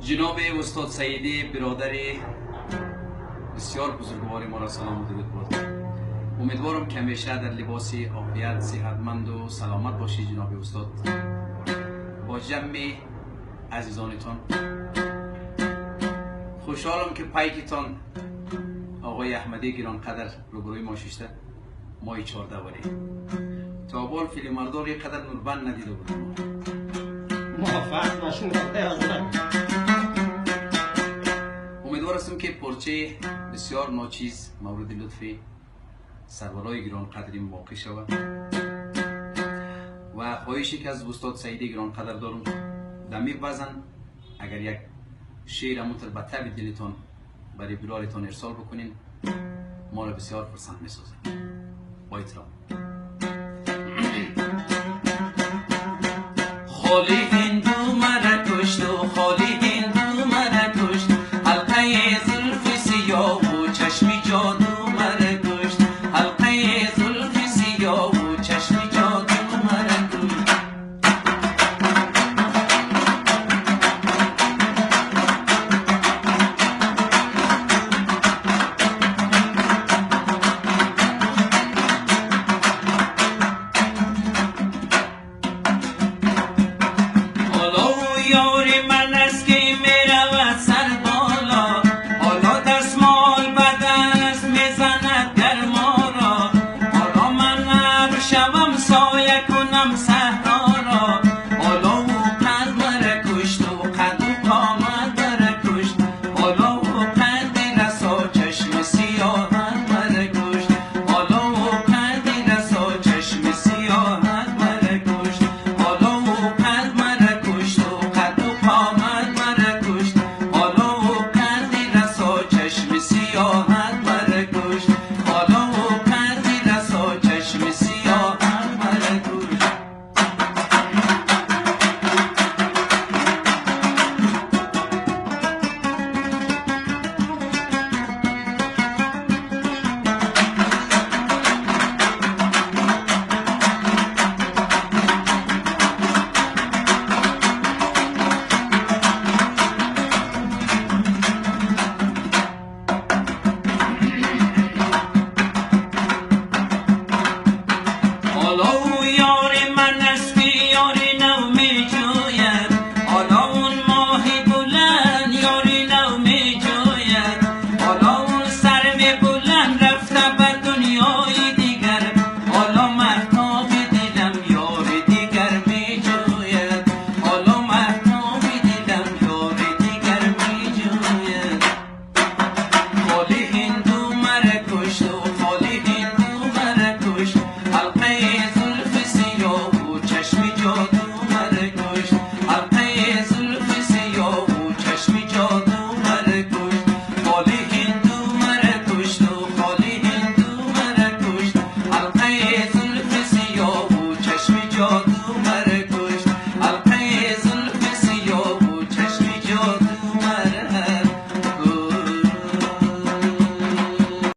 جناب استاد سعیدی برادر بسیار بزرگوار ما را سلام و درود برد. امیدوارم که همیشه در لباس عافیت صحتمند و سلامت باشی جناب استاد. با جمع عزیزانتان خوشحالم که پیکتان آقای احمدی گرانقدر روبروی ما ششته مای 14 ولی تا بال فیلم مردار یک قدر نوربند ندیده بودم. موفق باشین. امیدوار هستم که پرچه بسیار ناچیز مورد لطف سرورای گرانقدری واقع شود و خواهشی که از استاد سعیدی گرانقدر دارم دمی وزن اگر یک شعر همونطور به طب دلتان برای برارتان ارسال بکنین ما را بسیار پسند می‌سازه. با احترام. خالی